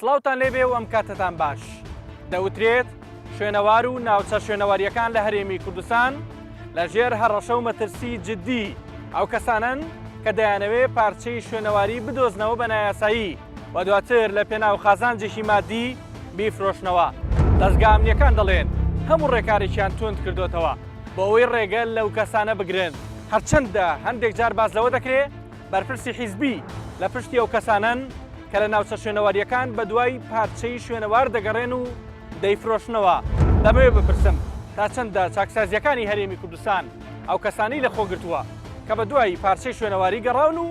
سڵاوتان لێبێ و ئەم کاتتان باش. دەوترێت شوێنەوار و ناوچە شوێنەواریەکان لە هەرێمی کوردستان لەژێر هەڕەشە و مەترسی جددی ئەو کەسانن کە دەیانەوێ پارچەی شوێنەواری بدۆزنەوە بە نایاسایی و دواتر لە پێناو خازانجێکی مادی بیفرۆشنەوە. دەستگا ئەمنیەکان دەڵێن هەموو ڕێکارێکیان تونند کردوتەوە بۆ ئەوەی ڕێگە لەو کەسانە بگرن. هەرچەندە هەندێک جار باز لەوە دەکرێت بەرپرسی حیزبی لە پشتی ئەو کەسانن کە لە ناوچە شوێنەواریەکان بە دوای پارچەی شوێنەوار دەگەڕێن و دەیفرۆشنەوە. دەمەوێت بپرسم تا چەندە چاکسازیەکانی هەرێمی کوردستان ئەو کەسانی لە خۆگرتووە کە بە دوای پارچەی شوێنەواری گەڕاون و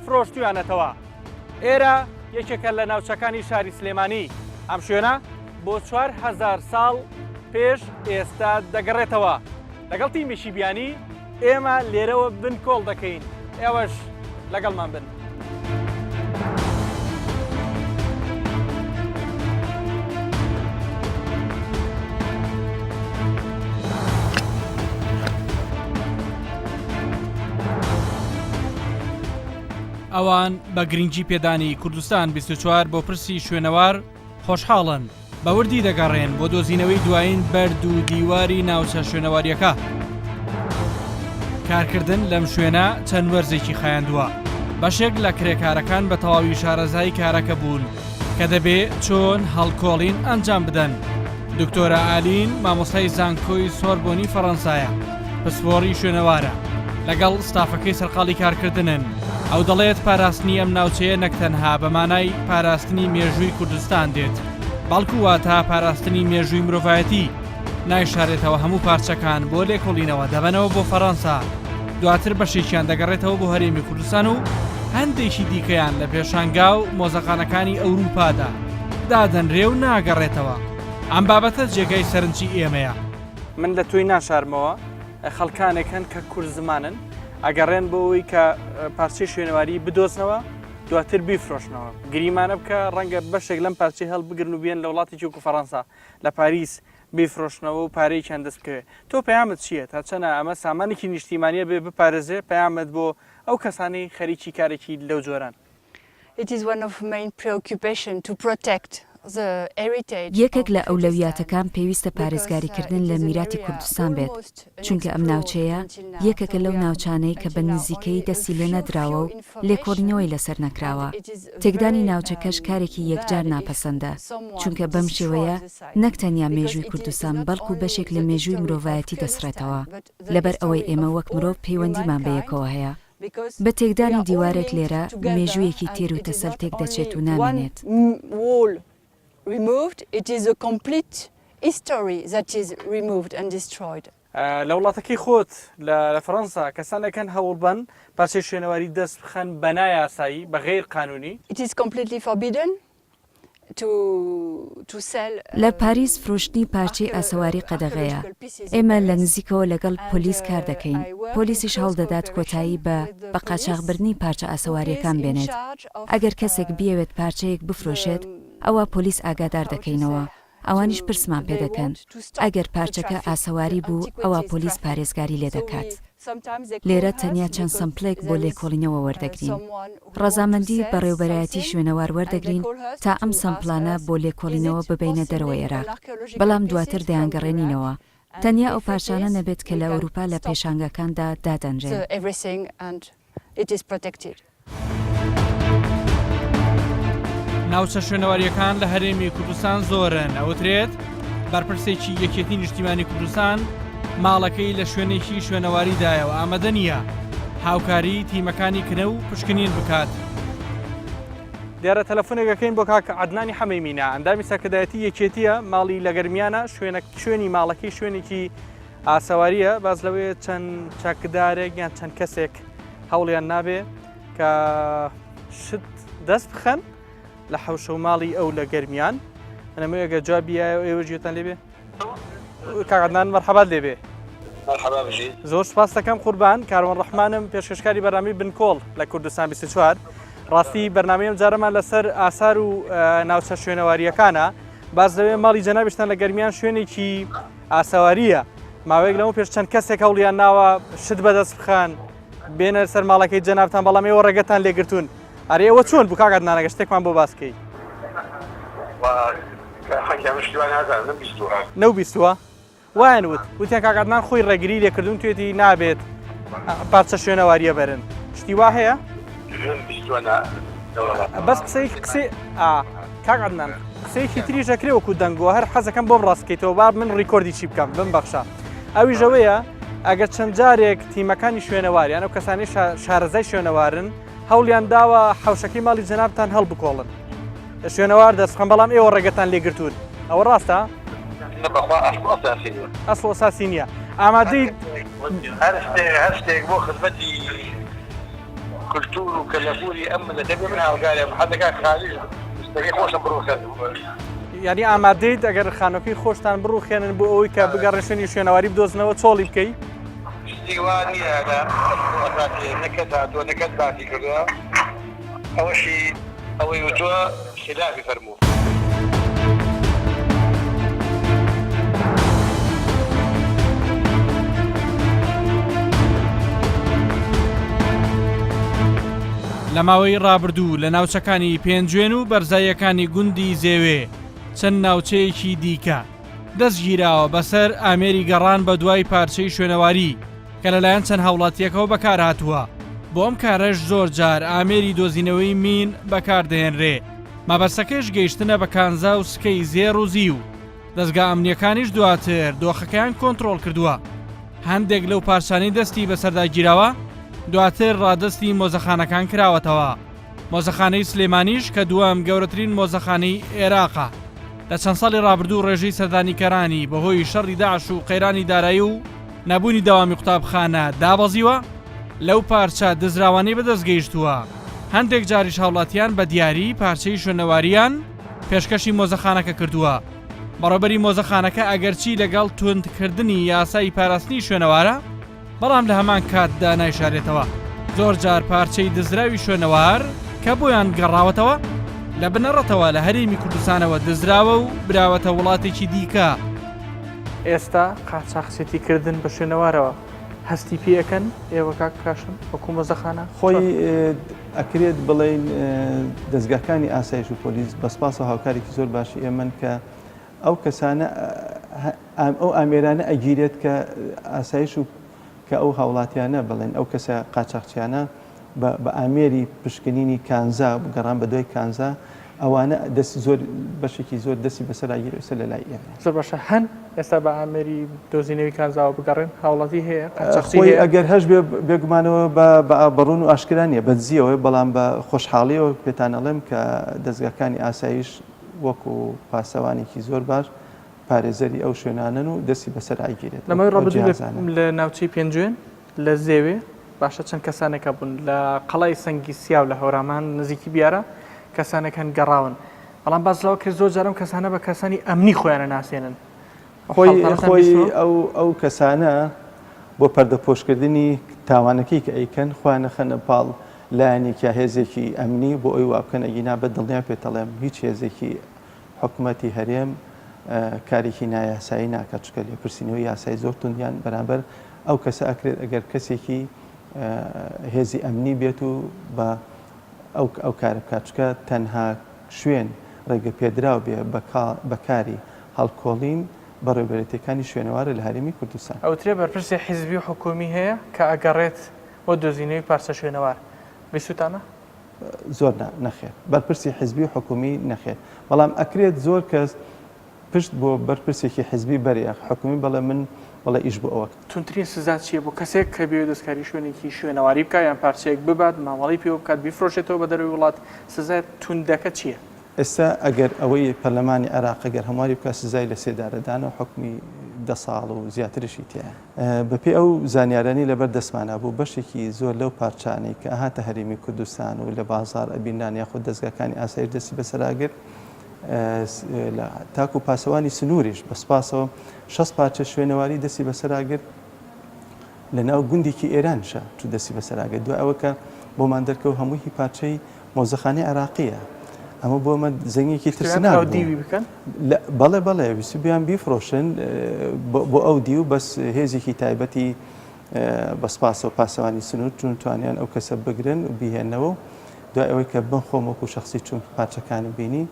فرۆشتویانەتەوە. ئێرە یەکێکە لە ناوچەکانی شاری سلێمانی. ئەم شوێنە بۆ 4000 ساڵ پێش ئێستا دەگەڕێتەوە. لەگەڵ تیمێکی بیانی ئێمە لێرەوە بن کۆڵ دەکەین. ئێوەش لەگەڵمان بن. ئەوان بە گرنگی پێدانی کوردستان 24 بۆ پرسی شوێنەوار خۆشحاڵن. بەوردی دەگەڕێن بۆ دۆزینەوەی دوایین بەرد و دیواری ناوچە شوێنەواریەکە. کارکردن لەم شوێنە چەند وەرزێکی خایاندووە. بەشێک لە کرێکارەکان بە تەواوی شارەزای کارەکە بوون کە دەبێت چۆن هەڵکۆڵین ئەنجام بدەن. دکتۆرە ئالین مامۆستای زانکۆی سۆربۆنی فەڕەنسایە، پسپۆڕی شوێنەوارە، لەگەڵ ستافەکەی سەرقاڵی کارکردنن. ئەو دەڵێت پاراستنی ئەم ناوچەیە نەکتەنها بە مانای پاراستنی مێژووی کوردستان دێت، بەڵکو واتە پاراستنی مێژووی مرۆڤایەتی. نایشارێتەوە هەموو پارچەکان بۆ لێکۆڵینەوە دەبنەوە بۆ فەڕەنسا، دواتر بەشێکیان دەگەڕێتەوە بۆ هەرێمی کوردستان و هەندێکی دیکەیان لە پێشانگا و مۆزەخانەکانی ئەوروپادا دادەنرێ و ناگەڕێتەوە. ئەم بابەتە جێگای سەرنجی ئێمەیە. من لە توی ناشارمەوە خەڵکانێک هەن کە کورد زمانن ئەگەڕێن بۆ ئەوەی کە پارچەی شوێنەواری بدۆزنەوە دواتر بیفرۆشنەوە. گریمانە بکە ڕەنگە بەشێک لەم پارچەی هەڵبگرن و بێن لە وڵاتی وەکو فەڕەنسا لە پاریس بیفرۆشنەوە و پارەیەکیان دەست بکەوێت. تۆ پەیامت چییە؟ تا چەنە ئەمە سامانێکی نیشتیمانیە بێ بپارێزێ پەیامت بۆ ئەو کەسانی خەریکی کارێکی لەو جۆران؟ یەکێک لە ئەولەویاتەکان پێویستە پارێزگاریکردن لە میراتی کوردستان بێت، چونکە ئەم ناوچەیە یەکێکە لەو ناوچانەی کە بە نزیکەی دەستی لێ نەدراوە و لێکۆڵینەوەی لەسەر نەکراوە. تێکدانی ناوچەکەش کارێکی یەکجار ناپەسەندە، چونکە بەم شێوەیە نەک تەنیا مێژووی کوردستان بەڵکو بەشێک لە مێژووی مرۆڤایەتی دەسڕێتەوە. لەبەر ئەوەی ئێمە وەک مرۆڤ پەیوەندیمان بەیەکەوە هەیە. بە تێکدانی دیوارێک لێرە مێژوویەکی تێر و تەسەل تێک دەچێت و نامێنێت. It is a complete history that is removed and destroyed. لە وڵاتەکەی خۆت لە فەڕەنسا کەسانێکەن هەوڵبەن پارچەی شوێنەواری دەست بخەن بە نایاسایی بە غیر قانونی. It is completely forbidden to sell. لە پاریس فرۆشتنی پارچەی ئاسەواری قەدەغەیە. ئێمە لە نزیکەوە لەگەڵ پۆلیس کار دەکەین. پۆلیسیش هەڵدەدات کۆتایی بە قاچاغبردنی پارچە ئاسەواریەکان بێنێت. ئەگەر کەسێک بیەوێت پارچەیەک بفرۆشێت ئەوە پۆلیس ئاگادار دەکەینەوە. ئەوانیش پرسمان پێ دەکەن. ئەگەر پارچەکە ئاسەواری بوو ئەوە پۆلیس پارێزگاری لێ دەکات. لێرە تەنیا چەند سەمپلێک بۆ لێکۆڵینەوە وەردەگرین. ڕەزامەندی بەڕێوەبەرایەتی شوێنەوار وەردەگرین تا ئەم سەمپلانە بۆ لێکۆڵینەوە ببینە دەرەوە عێراق. بەڵام دواتر دەیانگەڕێنینەوە. تەنیا ئەو پارچانە نەبێت کە لە ئەوروپا لە پێشانگەکاندا دادەنرێن. ناوچە شوێنەواریەکان لە هەرێمی کوردستان زۆرن. ئەوترێت بەرپرسێکی یەکێتی نیشتیمانی کوردستان ماڵەکەی لە شوێنێکی شوێنەواریدایە و ئامادە نییە هاوکاری تیمەکانی کنە و پشکنین بکات. دیارە تەلەفۆنێکەکەین بۆ کاکە عەدنانی حەمەیمینە، ئەندامی سەرکردایەتی یەکێتیە ماڵی لە گەرمیانە، شوێنی ماڵەکەی شوێنێکی ئاسەواریە. باز لەوەیە چەند چاکدارێک یان چەند کەسێک هەوڵیان نابێ کە شت دەست بخەن لە حەوشە و ماڵی ئەو لە گەرمیان. ئەنەمە ئەگە جوابیە ئێوە گوێتان لێبێ. کاک عەدنان مەرحەبات لێبێ. زۆر سپاس دەکەم قوربان. کاروان ڕەحمانم، پێشکەشکاری بەرنامەی بنکۆڵ لە کوردستان 24. ڕاستی بەرنامەیەم جارەمان لەسەر ئاسار و ناوچە شوێنەواریەکانە. باز دەوێ ماڵی جەنابیشتان لە گەرمیان شوێنێکی ئاسەواریە. ماوەیەک لەمە پێش چەند کەسێک هەوڵیان ناوە شت بەدەست بخەن بێنە سەر ماڵەکەی جەنابتان، بەڵام ئێوە ڕێگەتان لێگرتوون. ئەرێ ئەوە چۆن بوو کاک عەدنان، ئەگەر شتێکمان بۆ باسکەی؟ نەو بیستووە وایان وتیان کاکاتمان خۆی ڕێگری لێکردون توێتی نابێت پارچە شوێنەواریە بەرن شتی وا هەیە بەس قسەی کاکاتمان قسەیەکی تریش ئەکرێ وەکو دەنگەوە هەر حەزەکەم بۆم ڕاستکەیتەوە با من ڕیکۆردی چی بکەم بمبەخشە ئەویش ئەوەیە ئەگەر چەند جارێک تیمەکانی شوێنەواریان ئەو کەسانی شارەزای شوێنەوارن هەوڵیان داوە حوشەکەی ماڵی جەنابتان هەڵبکۆڵن شوێنەوار دەستخەن بەڵام ئێوە ڕێگەتان لێگرتوون ئەوە ڕاستە؟ ئەسڵ ئەساسی نییە ئامادەی هەر شتێک بۆ خزمەتی کولتور و کەلەپوری ئەم دەبێ من هاوکارێ حەدەکە خالیش شتێکی خۆشم بڕوخێن یعنی ئامادەیت ئەگەر خانۆکەی خۆشتان بڕوخێنن بۆ ئەوەی کە بگەڕێن شوێنی شوێنەواری بدۆزنەوە چۆڵی بکەی شتی وا نییە نەکەت هاتووە نەکەت باسی کردووە ئەوەشی ئەوەی وتووە خلافی فەرموو لە ماوەی ڕابردوو لە ناوچەکانی پێنجوێن و بەرزاییەکانی گوندی زێوێ چەند ناوچەیەکی دیکە دەستگیراوە بەسەر ئامێری گەڕان بە دوای پارچەی شوێنەواری کە لەلایەن چەند هاوڵاتیەکەەوە بەکار هاتووە بۆ ئەم کارەش زۆر جار ئامێری دۆزینەوەی مین بەکاردەهێنرێ مەبەستەکەش گەیشتنە بە کانزا و سکەی زێڕ و زی و دەستگا ئەمنیەکانیش دواتر دۆخەکەیان کۆنتترۆل کردووە هەندێک لەو پارچانەی دەستی بەسەرداگیراوە دواتر ڕادستی مۆزەخانەکان کراوەتەوە مۆزەخانەی سلێمانیش کە دووەم گەورەترین مۆزەخانەی عێراقە لە چەند ساڵی ڕابردوو ڕێژەی سەردانیکەرانی بەهۆی شەڕی داعش و قەیرانی دارایی و نەبوونی داوامی قوتابخانە دابەزیوە لەو پارچە دزراوانەی بەدەستگەیشتووە هەندێک جاریش هاوڵاتیان بە دیاری پارچەی شوێنەواریان پێشکەشی مۆزەخانەکە کردووە بەڕێبەری مۆزەخانەکە ئەگەرچی لەگەڵ توندکردنی یاسای پاراستنی شوێنەوارە بەڵام لە هەمان کاتدا نایشارێتەوە زۆر جار پارچەی دزراوی شوێنەوار کە بۆیان گەڕاوەتەوە لە بنەڕەتەوە لە هەرێمی کوردستانەوە دزراوە و براوەتە وڵاتێکی دیکە ئێستا قاچاقچێتیکردن بە شوێنەوارەوە هەستی پێەکەن ئێوە کاک کاشم وەکو مۆزەخانە خۆی ئەکرێت بڵێن دەستگاکانی ئاسایش و پۆلیس بەسپاس و هاوکارێکی زۆر باشی ئێمن کە ئەو کەسانە ئەو ئامێرانە ئەگیرێت کە ئاسایش و کە ئەو هاوڵاتیانە بڵێن ئەو کەسە قاچاقچیانە بە ئامێری پشکنینی کانزا گەڕان بە دوای کانزا ئەوانە دەستی زۆر بەشێکی زۆر دەستی بەسەرگیری سەر لە لای ئێمە زۆر باشە هەن ئێستا بە ئامێری دۆزینەوەی کانزاوە بگەڕێن هاوڵاتی هەیە خۆی ئەگەر هەش بێگومانەوە بە بەڕون و ئاشکرانیە بەدزیەوەی بەڵام بە خۆشحاڵیەوە پێتان ئەڵێم کە دەستگاکانی ئاسایش وەکو پاسەوانێکی زۆر باش پارێزەری ئەو شوێنانن و دەستی بەسەر ئاگیرێت لەمەوەی ڕابردوو لە ناوچەی پێنجوێن لە زێوێ باشە چەند کەسانێکە بوون لە قەڵای سەنگی سیاو لە هەورامان نزیکی بیارە کەسانەکەن گەڕاون بەڵام بازڵەوە کرد زۆر جارم کەسانە بە کەسانی ئەمنی خۆیانە ناسێنن خۆی ئەو کەسانە بۆ پەردەپۆشکردنی تاوانەکەی کە ئەیکەن خۆیانە خەنە پاڵ لایەنێکیا هێزێکی ئەمنی بۆ ئەوی وابکەن ئەگینا بە دڵنیا پێتەڵێم هیچ هێزێکی حکوومەتی هەرێم کارێکی نایاسایی ناکات چکە لێپرسینەوەی یاسایی زۆر توندیان بەرامبەر ئەو کەسە ئەکرێت ئەگەر کەسێکی هێزی ئەمنی بێت و بە ئەو کارە بکاتچکە تەنها شوێن ڕێگە پێدراو بێ بەکاری هەڵکۆڵین بەڕێوەبەرێتەکانی شوێنەوارە لە هەرێمی کوردستان ئەوترێ بەرپرسی حیزبی و حکومی هەیە کە ئەگەڕێت بۆ دۆزینەوەی پارچە شوێنەوار بیستانە زۆر نەخێت بەرپرسی حیزبی و حکومی نەخێت بەڵام ئەکرێت زۆر کەس پشت بۆ بەرپرسێکی حیزبی بەریاخ حکومی بەڵێ من بەڵێ ئیش بۆ ئەوە تونترین سزا چییە بۆ کەسێک کە بێ دەستکاری شوێنێکی شوێنەواری بکە یان پارچەیەک ببات ماوەڵی پێ بکات بیفرۆشێتەوە بە دەروی وڵات سزای توندەکە چییە؟ ئێستا ئەگەر ئەوەی پەرلەمانی عێراق ئەگەر هەمواری بکە سزای لە سێدارەدانە حکمی 10 ساڵ و زیاتریشی تایە بەپێ ئەو زانیارانی لەبەر دەستمانە بوو بەشێکی زۆر لەو پارچانەی کە ئاهاتە هەرێمی کوردستان و لە بازار ئەبینان یاخود دەستگاکانی ئاسایش دەستی بەسەراگرت تاکو پاسەوانی سنووریش بەسپاسەوە 6 پارچە شوێنەواری دەستی بەسەراگرت لە ناو گوندێکی ئێرانشە چوو دەستی بەسەراگرت دوای ئەوە کە بۆمان دەرکەوت هەمووی پارچەی مۆزەخانەی عێراقیە ئەمە بۆ ئەمە زەنگێکی ترسناک بکەن بەڵێ ویستی بیان بیفرۆشن بۆ ئەو دی و بەس هێزێکی تایبەتی بەسپاسەوە پاسەوانی سنوور چون توانیان ئەو کەسە بگرن و بیهێنەوە دوای ئەوەی کە بن خۆم وەکو شخصی چون پارچەکانی بینی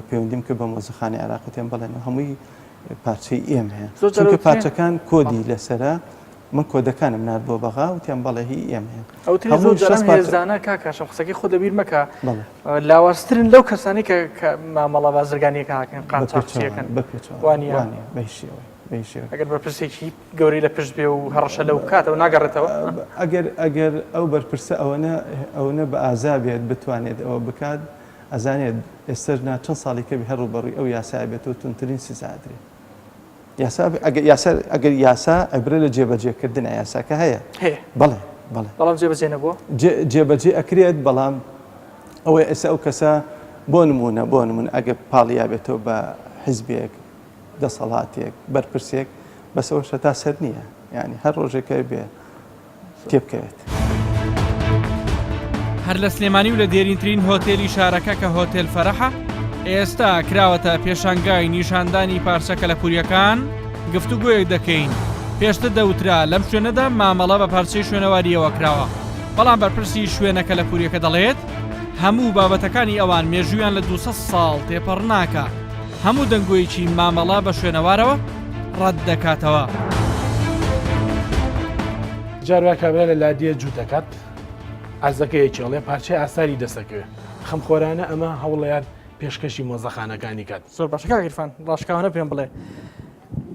پەیوەندیم کرد بە مۆزەخانەی عێراق وتیان بەڵێن هەمووی پارچەی ئێمە هەیە چونکە پارچەکان کۆدی لەسرە من کۆدەکانم نات بۆ بەغا وتیان بەڵێ هی ئێمە هەیە ئەو زۆر جاران هێزانە کاکاشم قسەکەی خۆ دەبیر مەکە لاوازترن لەو کەسانی کە مامەڵە بازرگانیەکەکەن قاچاقچیەکەن وانە بەشێوە ئەگەر بەرپرسێکی گەوری لە پشت بێ و هەڕەشە لەو کاتەوە ناگەڕێتەوە ئەگەر ئەو بەرپرسە ئەوەنە بە ئازابێت بتوانێت ئەوە بکات ئەزانێت ئێستا چەند ساڵی کە هەر ڕوبەڕووی ئەو یاسای بێتەوە تونترین سزادرێت ئەگەر یاسا ئەبرە لە جێبەجێکردنە یاساکە هەیە بەڵام جێبەجێ نەبووە جێبەجێ ئەکرێت بەڵام ئەوەی ئێستا ئەو کەسە بۆ نمونە ئەگە پاڵیا بێتەوە بە حیزبێک دەسەڵاتێک بەرپرسێک بەسەوەشە تا سەر نییە یعنی هەر ڕۆژێکە بێ تێبکەوێت. هەر لە سلێمانی و لە دێرینترین هۆتێلی شارەکە کە هۆتێل فەرەحە ئێستا کراوەتە پێشانگای نیشاندانی پارچەکە لە پوریەکان گفتوگویەک دەکەین. پێشتر دەوترا لەم شوێنەدا مامەڵە بە پارچەی شوێنەواریەوە کراوە، بەڵام بەرپرسی شوێنەکە لە پوریەکە دەڵێت هەموو بابەتەکانی ئەوان مێژویان لە 200 ساڵ تێپەڕ ناکە، هەموو دەنگۆیەکی مامەڵە بە شوێنەوارەوە ڕەت دەکاتەوە. جاروا کابرا لە لادیە جوو دەکات ئازەکەیەکیڵێ پارچەی ئاساری دەسەکەوێت خەمخۆرانە ئەمە هەوڵیان پێشکەشی مۆزەخانەکانی کات. زۆر باشە کاگیرفان ڕاشکاوانە پێم بڵێ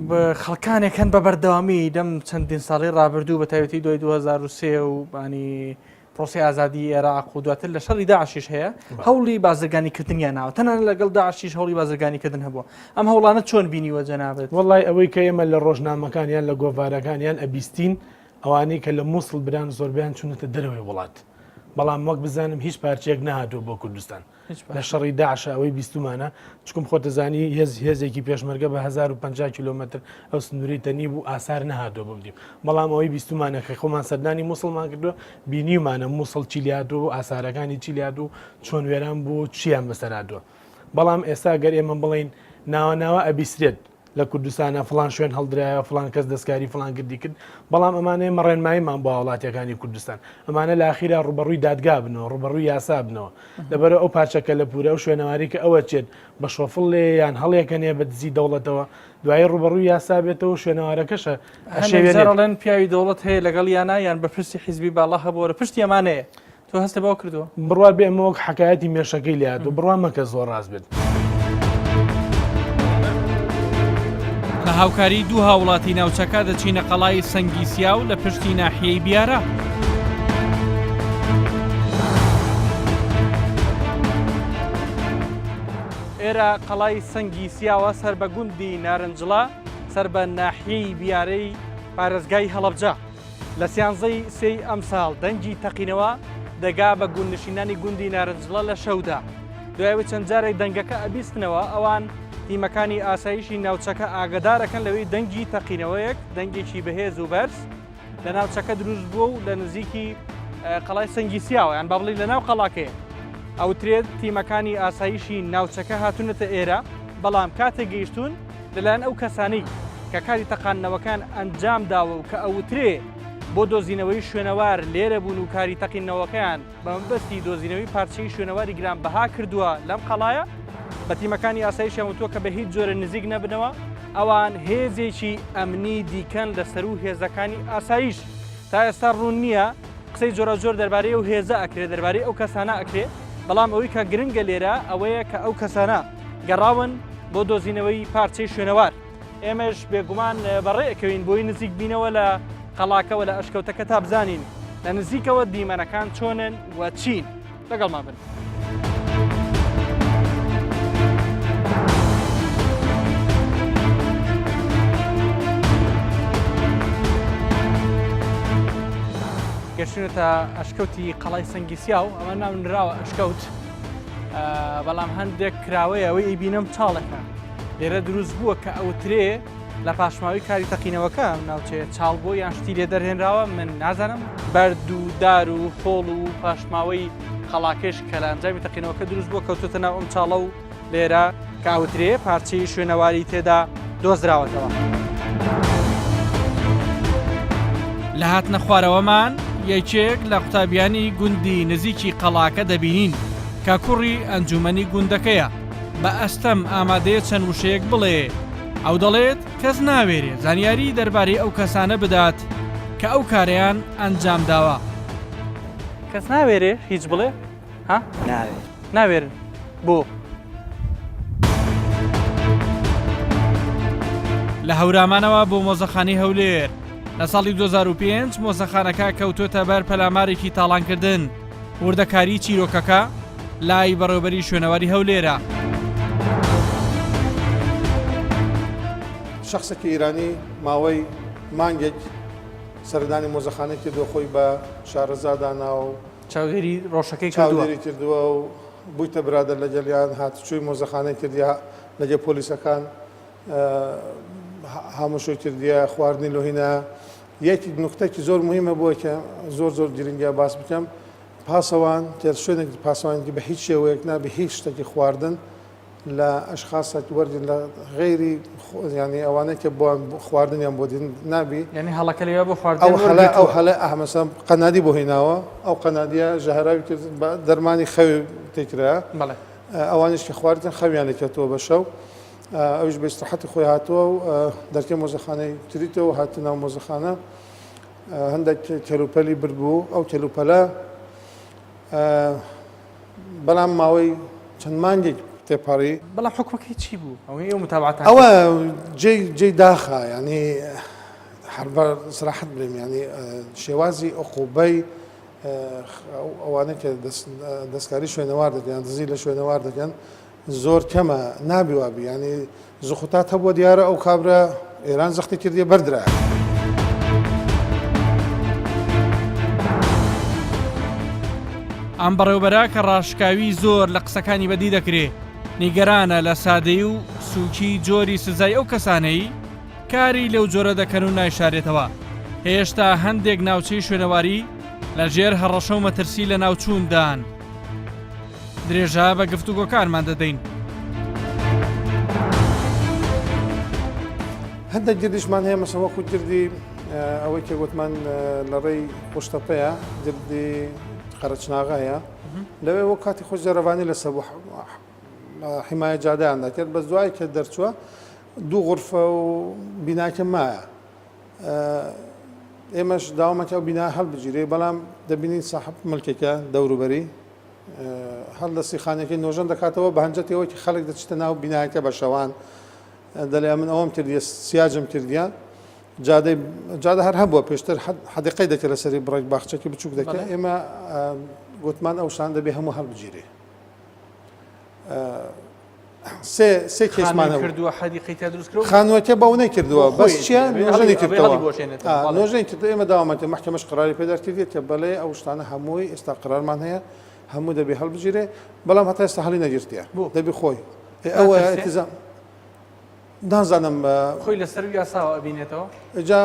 بە خەڵکانێکەن بە بەردەوامی دەم چەندین ساڵی ڕابردوو بە تایبەتی دوای 2023 و بانی پرۆسی ئازادی عێراق و دواتر لە شەڕی داعشیش هەیە هەوڵی بازرگانیکردنیان ناوە تەنانە لەگەڵ داعشیش هەوڵی بازرگانیکردن هەبووە. ئەم هەوڵانە چۆن بینیوە جەنابێت؟ وەڵای ئەوەی کە ئێمە لە ڕۆژنامەکانیان لە گۆڤارەکانیان ئەبیستین ئەوانەی کە لە مووسڵ بران زۆربیان چونەتە دەرەوەی وڵات، بەڵام وەک بزانم هیچ پارچەیەک نەهاتوە بۆ کوردستان لە شەڕی داعش ئەوەی بیستمانە چکم خۆتەزانی هێزێکی پێشمەرگە بە 1050 کیلومتر ئەو سنووری تەنی بوو ئاسار نەهاتوە ببدیم، بەڵام ئەوەی بیستمانە کە خۆمان سەردانی مووسڵمان کردو بینیمانە مووسڵ چیلیات و ئاسارەکانی چیلیات و چۆن وێران بوو چیان بەسەرادووە. بەڵام ئێستا گەر ئێمە بڵین ناوە ئەبیسترێت لە کوردستانە فلان شوێن هەڵدرایە فلان کەس دەستکاری فلان کردی کرد، بەڵام ئەمانەیە مەڕێنماییمان بۆ وڵاتیەکانی کوردستان ئەمانە لە ئاخیرا ڕوبەڕووی دادگا بنەوە ڕوبەڕووی یاسا بنەوە لەبەر ئەو پارچەکە لە پورە و شوێنەواری کە ئەوە چێت بە شۆفڵ لێ یان هەڵیەکەنێ بە دزی دەوڵەتەوە دوای ڕوبەڕووی یاسا بێتەوە شوێنەوارەکەشە شێوێنڵێن پیاوی دەوڵەت هەیە لەگەڵ یانە یان بە پرسی حیزبی باڵا هەبووە پشتی ئەمانەیە تۆ هەستە باو کردووە بڕوا بێ ئەمە وەک حکایەتی مێشەکەی لات و بڕوا مەکە زۆر ڕاست بێت. بە هاوکاری دوو هاوڵاتی ناوچەکە دەچینە قەڵای سەنگی سیاو لە پشتی ناحیەی بیارە. ئێرە قەڵای سەنگی سیاوە سەر بە گوندی نارنجڵە سەر بە ناحیەی بیارەی پارێزگای هەڵەبجە لە سیانزەی سێی ئەم ساڵ دەنگی تەقینەوە دەگا بە گوندنشینانی گوندی نارنجڵە لە شەودا. دوایەوە چەند جارێک دەنگەکە ئەبیستنەوە ئەوان تیمەکانی ئاسایشی ناوچەکە ئاگدارەکەن لەوەی دەنگی تەقینەوەیەک دەنگێکی بەهێز و بەرز لە ناوچەکە دروست بووە و لە نزیکی قەڵای سەنگی سیاوە یان با بڵین لە ناو قەڵاکەیە ئەوترێت تیمەکانی ئاسایشی ناوچەکە هاتوونەتە ئێرە، بەڵام کاتێک گەیشتون لەلایەن ئەو کەسانی کە کاری تەقانەوەکان ئەنجام داوە و کە ئەوترێ بۆ دۆزینەوەی شوێنەوار لێرە بوون و کاری تەقینەوەکەیان بە مەبەستی دۆزینەوەی پارچەی شوێنەواری گرانبەها کردووە لەم قەڵایە بە تیمەکانی ئاسایشیان وتووە کە بە هیچ جۆرە نزیک نەبنەوە ئەوان هێزێکی ئەمنی دیکەن لەسەر و هێزەکانی ئاسایش. تا ئێستا ڕوون نییە قسەی جۆرە جۆر دەربارەی ئەو هێزە ئەکرێت دەربارەی ئەو کەسانە ئەکرێت، بەڵام ئەوەی کە گرنگە لێرە ئەوەیە کە ئەو کەسانە گەڕاون بۆ دۆزینەوەی پارچەی شوێنەوار. ئێمەش بێگومان بەڕێەکەوین بۆی نزیک بینەوە لە قەڵاکەوە لە ئەشکەوتەکە تا بزانین لە نزیکەوە دیمەنەکان چۆنن و چین. لەگەڵمان بن. گەشتونەتە ئەشکەوتی قەڵای سەنگی سیاو ئەمە ناونراوە ئەشکەوت، بەڵام هەندێک کراوەیە ئەوەی ئەیبینم چاڵەکە لێرە دروست بووە کە ئەوترێ لە پاشماوی کاری تەقینەوەکە ناوچەیە چاڵ بۆ یان شتی لێ دەرهێنراوە من نازانم بەرد و دار و خۆڵ و پاشماوەی خەڵاکێش کە لە ئەنجامی تەقینەوەکە دروست بووە کەوتوتە ناو ئەم چاڵە و لێرە کە ئەوترێ پارچەی شوێنەواری تێدا دۆزراوەتەوە. لە هاتنە خوارەوەمان یەکێک لە قوتابیانی گوندی نزیکی قەڵاکە دەبینین کە کوڕی ئەنجومەنی گوندەکەیە بە ئەستەم ئامادەیە چەند وشەیەک بڵێ ئەو دەڵێت کەس ناوێرێ زانیاری دەربارەی ئەو کەسانە بدات کە ئەو کارەیان ئەنجام داوە. کەس ناوێرێ هیچ بڵێ ها ناوێرن بۆ لە هەورامانەوە بۆ مۆزەخانەی هەولێر لە ساڵی 2005 مۆزەخانەکە کەوتۆتە بەر پەلامارێکی تاڵانکردن وردەکاری چیرۆکەکە لای بەڕێوەبەری شوێنەواری هەولێرە. شخصێکی ئیرانی ماوەی مانگێک سەردانی مۆزەخانەی کردو خۆی بە شارەزادانا و چاودێری ڕۆژەکەی چاودێری کردووە و بوویتە برادر لە جەلیان هاتوچووی مۆزەخانەی کردیا لەجێ پۆلیسەکان هەمووشۆی کردیە خواردنی لۆهینە. یەکی نقطەی زۆر مهمە بووە کە زۆر گرنگیا باس بکەم پاسەوان تێر شوێنێک پاسەوانێکی بە هیچ شێوەیەک نابێ هیچ شتێکی خواردن لە ئەشخاصێک وەرگن لە غێری ینی ئەوانەی کە بۆ خواردنیان بۆ دین نابی ینی هەڵەکە لێوە بۆ خواردن ئەو هەڵە ئەحمەسە قەنادی بۆ هێناوە ئەو قەنادیە ژەهراوی کرد بە دەرمانی خەوی تێکرا ئەوانش کە خواردن خەویان لێکێتەوە بە شەو ئەوش بە ئیستراحەتی خۆی هاتووە و دەرکەی مۆزەخانەی تریتەوە هاتە ناو مۆزەخانە هەندێک تێلوپەلی بردبوو ئەو تێلوپەلە بەڵام ماوەی چەند مانگێک تێپەڕی بەڵام حکومەکەی چی بوو ئەو متابعەتان ئەوە جێی داخە ینی هەربەر سراحەت بڵێم ینی شێوازی عقوبەی ئەوانە کە دەستکاری شوێنەوار دەکەن دزی لە شوێنەوار دەکەن زۆر کەمە نابی وابی ینی زوخوتات هەبووە دیارە ئەو کابرا ئێران زەختی کردیە بەردرا. ئەم بەڕێوەبەرە کە ڕاشکاوی زۆر لە قسەکانی بەدی دەکرێت نیگەرانە لە سادەی و سووکی جۆری سزای ئەو کەسانەی کاری لەو جۆرە دەکەن و نایشارێتەوە. هێشتا هەندێک ناوچەی شوێنەواری لە ژێر هەڕەشە و مەترسی لە ناوچووندان. درێژە بە گفتوگۆکارمان دەدەین. هەندێک گردیشمان هەیە مەسەڵەن وەکو گردی ئەوەی کە گوتمان لە ڕێی قوشتەپەیە گردی قەرەچناغایە لەوێ وەک کاتی خۆش جەرەوانی لەسەر حیمایە جادەیان دەکرد بە دوای کە دەرچووە دوو غورفە و بیناکە مایە ئێمەش داوامەکە ئەو بینا هەڵبگیرێ بەڵام دەبینین ساحب ملکێکە دەوروبەری هەڵ دەستی خانەکەی نۆژەن دەکاتەوە بە هەنجەتەوەی خەڵک دەچتە ناو بیناکە بە شەوان دەڵێ من ئەوەم کردیە سیاجم کردیە جادە هەر هەبووە پێشتر حەدیقەی دەکرد لەسەری بڕێک باخچەکی بچووک دەکرد ئێمە گوتمان ئەو شان دەبێ هەموو هەڵبگیرێ. سێ کێسمان کردووە حەدیقەی تا دروستکردەوە خانووەکە بەو نەکردووە بەس چییە نۆژەنی کردەوە نۆژەی کرد ئێمە داوامەتە محکەمەش قراری پێدار کردێت کە بەڵێ ئەو شتانە هەمووی ئێستا قرارمان هەیە هەموو دەبێ هەڵبگیرێ بەڵام هەتا ئێستا هەڵی نەگرتیە دەبێ خۆی ئەوە ئەتیزام نازانم خۆی لەسەر یاساوە ئەبینێتەوە جا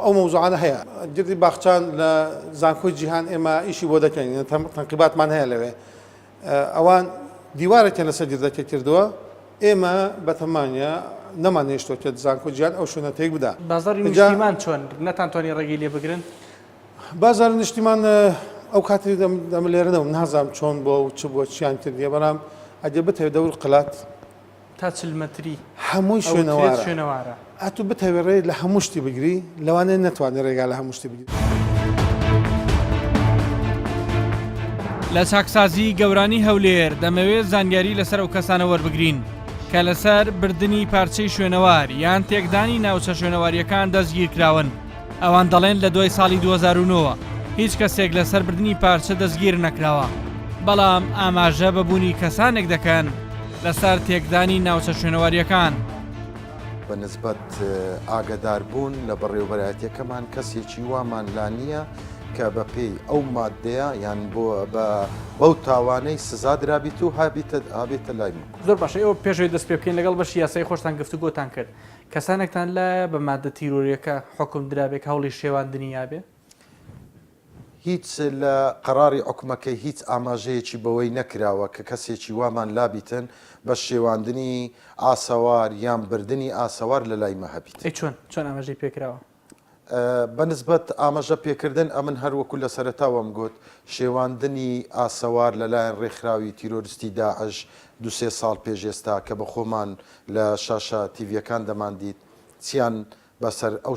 ئەو مەوزوعانە هەیە گردی باخچان لە زانکۆی جیهان ئێمە ئیشی بۆ دەکەین تەنقیباتمان هەیە لەوێ ئەوان دیوارێکیان لەسەر گردەکە کردووە ئێمە بەتەمانە نەمانێشتۆ کە زانکۆی جیهان ئەو شوێنە تێک بدا. بازاری نیشتیمان چۆن نەتانتوانی ڕێگەی لێ بگرن بازار نیشتیمان ئەو کاتی دەملێرنەوە نازام چۆن بۆ و چ بۆ چیان کردیە بەڵام ئەگە بتەوێت دەور قلات تا 40 مەتری هەمووی شوێنەوارە ئەتو بتەوێت ڕێ لە هەموو شتی بگری لەوانەیە نەتوانێت ڕێگا لە هەموو شتی بگری. لە چاکسازی گەورانی هەولێر دەمەوێت زانیاری لەسەر ئەو کەسانە وەربگرین کە لەسەر بردننی پارچەی شوێنەوار یان تێکدانی ناوچە شوێنەواریەکان دەستگیرکراون. ئەوان دەڵێن لە دوای ساڵی 2009 هیچ کەسێک لەسەر بردننی پارچە دەستگیر نەکراوە بەڵام ئاماژە بەبوونی کەسانێک دەکەن لەسەر تێکدانی ناوچە شوێنەواریەکان. بە نسبەت ئاگداربوون لە بەڕێوەبەرایەتیەکەمان کەسێکی وامان لا نییە کە بە پێی ئەو مادەیە یان بۆ بەو تاوانەی سزا درابیت و هابێتە لای من. زۆر باشە ئێوە پێشەوەی دەست پێ بکەین لەگەڵ بەشی یاسای خۆشتان گفتوگۆتان کرد کەسانێکتان لە بە مادە تیرۆریەکە حکم درابێت هەوڵی شێواندنی یابێ هیچ لە قەراری حکومەکەی هیچ ئاماژەیەکی بەوەی نەکراوە کە کەسێکی وامان لابیتن بە شێواندنی ئاسەوار یان بردننی ئاسەوار لە لای مە هەبیت. چۆن ئاماژەی پێکراوە بەنسبەت ئاماژە پێکردن ئەمن هەروەکو لە سەرەتاوەم گوت شێواندنی ئاسەوار لەلایەن ڕێکخراوی تیرۆریستی داعش دو-سێ ساڵ پێش ئێستا کە بە خۆمان لە شاشە تیڤیەکان دەماندیت چیان بەسەر ئەو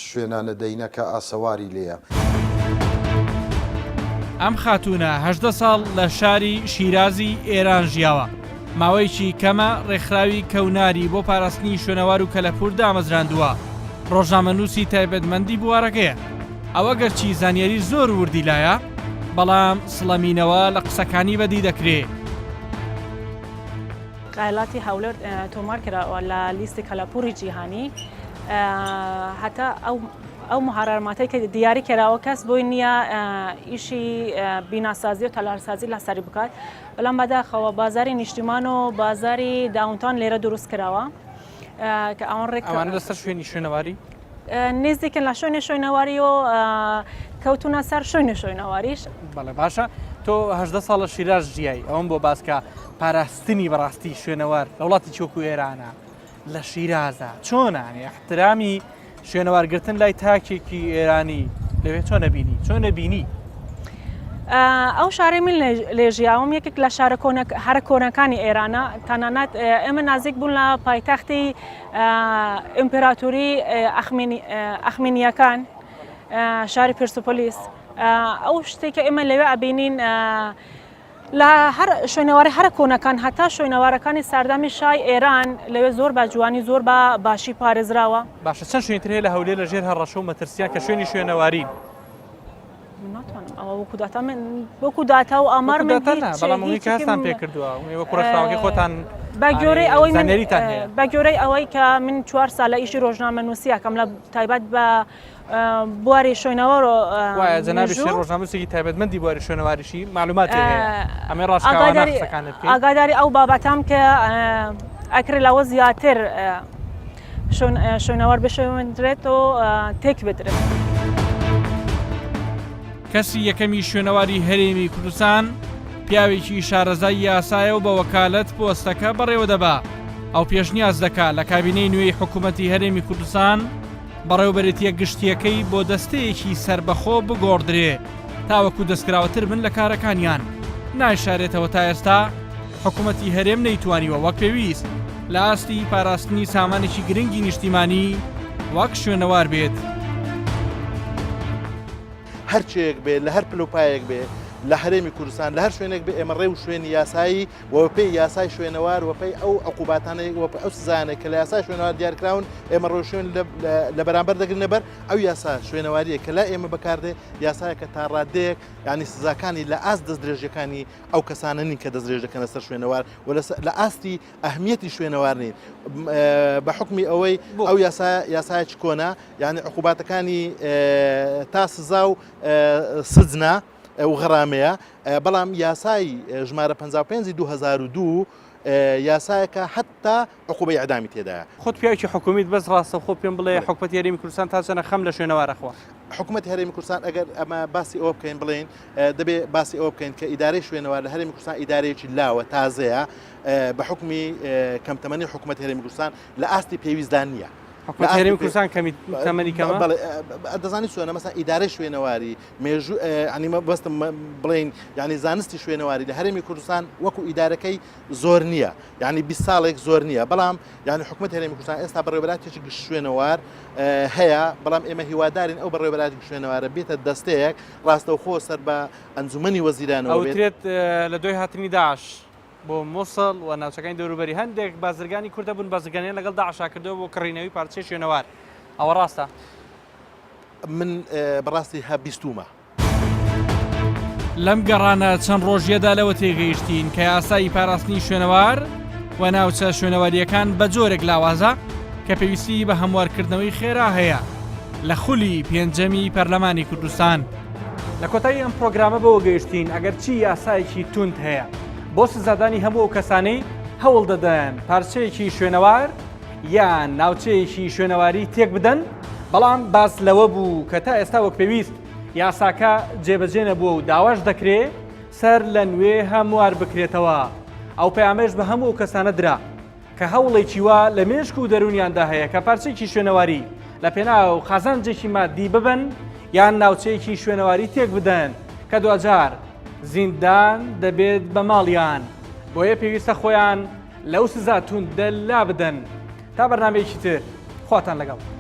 شوێنانە دەینە کە ئاسەواری لێیە. ئەم خاتونە 18 ساڵ لە شاری شیرازی ئێران ژیاوە. ماوەیەکی کەمە ڕێکخراوی کەوناری بۆ پاراستنی شوێنەوار و کەلەپور دامەزراندووە. ڕۆژنامەنووسی تایبەتمەندی بوارەکەیە. ئەوە گەرچی زانیاری زۆر وردی لایە، بەڵام سڵەمینەوە لە قسەکانی بەدی دەکرێت. قایلاتی هەولێر تۆمار کراوە لە لیستی کەلەپوری جیهانی هەتا ئەو محارەرماتەی کە دیاری کراوە کەس بۆی نییە ئیشی بیناسازی و تەلارسازی لەسەری بکات، بەڵام بەداخەوە بازاری نیشتیمان و بازاری داونتان لێرە دروست کراوە کە ئەوان ئەوانە لەسەر شوێنی شوێنەواری نزیکن لە شوێنی شوێنەواری و کەوتونە سەر شوێنی شوێنەواریش. بەڵێ باشە تۆ 18 ساڵە شیراز ژیایی ئەوم بۆ باسکە پاراستنی بەڕاستی شوێنەوار لە وڵاتی چۆکو ئێرانە لە شیرازە چۆنانی احترامی شوێنەوارگرتن لای تاکێکی ئێرانی لەوێ چۆن نەبینی؟ ئەو شارەی من لێژیاوم یەکێک لە هەرە کۆنەکانی ئێرانە تەنانەت ئێمە نازیک بوون لە پایتەختی ئیمپێراتوری ئەخمینیەکان شاری پرسپۆلیس. ئەو شتێککە ئێمە لەوێ ئەبینین لە شوێنەواری هەرە کۆنەکان هەتا شوێنەوارەکانی ساردەمی شای ئێران لەوێ زۆر بە جوانی زۆر بە باشی پارێزراوە. باشە چەند شوێنتر هەیە لە هەولێر لە ژێر هەڕەشە و مەترسیان کە شوێنی شوێنەوارین؟ ناتوانم ئەوە وەکو داتا و ئامار بەڵام کە هەستان پێ کردووە وەکو ڕێکخراوەکەی خۆتان بە گۆرەی ئەوەی کە من 4 ساڵە ئیشی ڕۆژنامەنووسی ئەەکەم لە تایبەت بە بواری شوێنەوەرۆ وایە جەنابی ڕۆژنامەنووسێکی تایبەتمەندی بواری شوێنەواریشی معلوماتی هەیە ئەمێ ڕاستکەوانە قسەکانت بکەین. ئاگاداری ئەو بابەتام کە ئەکرێ لەوە زیاتر شوێنەوار بشێوێنرێت و تێک بدرێت. کەسی یەکەمی شوێنەواری هەرێمی کوردستان پیاوێکی شارەزای یاسایە و بە وەکالەت پۆستەکە بەڕێوە دەبا. ئەو پێشنیاز دەکات لە کابینەی نوێی حکوومەتی هەرێمی کوردستان بەڕێوەبەرێتیە گشتیەکەی بۆ دەستەیەکی سربەخۆ بگۆڕدرێ تاوەکو دەستکراوەتر بن لە کارەکانیان. نایشارێتەوە تا ئێستا حکوومەتی هەرێم نەیتوانیوە وەک پێویست لە ئاستی پاراستنی سامانێکی گرنگی نیشتیمانی وەک شوێنەوار بێت. هەرچێک بێت لە هەر پلوپایەک بێ لە هەرێمی کوردستان لە هەر شوێنێک بێ ئێمە ڕێ و شوێنی یاسایی وەپەی یاسای شوێنەوار وەپەی ئەو عقوباتانەی ئەو سزانێک کە لە یاسای شوێنەوار دیارکراون ئێمە ڕۆ شوێن لە بەرامبەر دەگرن لەبەر ئەو یاسا شوێنەواریە کە لا ئێمە بەکاردێ یاسایەکە تا ڕادەیەک ینی سزاکانی لە ئاست دەستدرێژەکانی ئەو کەسانە نین کە دەستدرێژەکەنە سەر شوێنەوار لە ئاستی ئەهمیەتی شوێنەوار نین بە حکمی ئەوەی ئەو یاسایەکی کۆنا یعنی عقوباتەکانی تا سزا و سجنە و غەرامەیە بەڵام یاسای ژمارە 55/2002 یاسایەکە حتا عقوبەی ئەعدامی تێدایە. خۆت پیاوێکی حکوومیت بەس ڕاستە خۆ پێم بڵێ حکوومەتی هەرێمی کوردستان تا چەنە خەم لە شوێنەوارەخوا. حکوومەتی هەرێمی کوردستان ئەگەر ئەمە باسی ئەوە بکەین بڵێن دەبێ باسی ئەوە بکەین کە ئیدارەی شوێنەوار لە هەرێمی کوردستان ئیدارەیەکی لاوە تازەیە بە حکمی کەمتەمەنی حکوومەتی هەرێمی کوردستان لە ئاستی پێویستدان نییە. حکوومەتی هەرێمی کوردستان تەمەنی کەمە دەزانی چۆنە مەسەن ئیدارەی شوێنەواری مێژوو ئەنیمە بەستم بڵین یعنی زانستی شوێنەواری لە هەرێمی کوردستان وەکو ئیدارەکەی زۆر نییە یعنی 20 ساڵێک زۆر نییە بەڵام یعنی حکوومەتی هەرێمی کوردستان ئێستا بەڕێوەبەراتێکی گشت شوێنەوار هەیە بەڵام ئێمە هیوادارین ئەو بەڕێوەبەراتی شوێنەوارە بێتە دەستەیەک ڕاستەوخۆ سەر بە ئەنجومەنی وەزیرانەوە ئەوترێت لە دوای هاتنی داعش بۆ مووسڵ و ناوچەکانی دەوروبەری هەندێک بازرگانی کوردە بوون بازرگانیان لەگەڵ داعشا کردەوە بۆ کڕینەوەی پارچەی شوێنەوار. ئەوە ڕاستە؟ من بەڕاستی هەبیستومە. لەم گەڕانە چەند ڕۆژیەدا لەوە تێگەیشتین کە یاسایی پاراستنی شوێنەوار و ناوچە شوێنەواریەکان بە جۆرێک لاوازە کە پێویستی بە هەموارکردنەوەی خێرا هەیە لە خولی پێنجەمی پەرلەمانی کوردستان. لە کۆتایی ئەم پرۆگرامە بەوە گەیشتین ئەگەر چی یاسایەکی توند هەیە بۆ سزادانی هەموو ئەو کەسانەی هەوڵ دەدەن پارچەیەکی شوێنەوار یان ناوچەیەکی شوێنەواری تێک بدەن بەڵام باس لەوە بوو کە تا ئێستا وەک پێویست یاساکە جێبەجێ نەبووە و داواش دەکرێت سەر لە نوێ هەموار بکرێتەوە. ئەو پەیامەش بە هەموو ئەو کەسانە درا کە هەوڵێکی وا لە مێشک و دەرونیاندا هەیە کە پارچەیەکی شوێنەواری لە پێناو خەزانجێکی مادی ببن یان ناوچەیەکی شوێنەواری تێک بدەن کە دوجار زیندان دەبێت بە ماڵیان بۆیە پێویستە خۆیان لەو سزا توندە لا بدەن تا بەرنامەیەکی تر خواتان لەگەڵ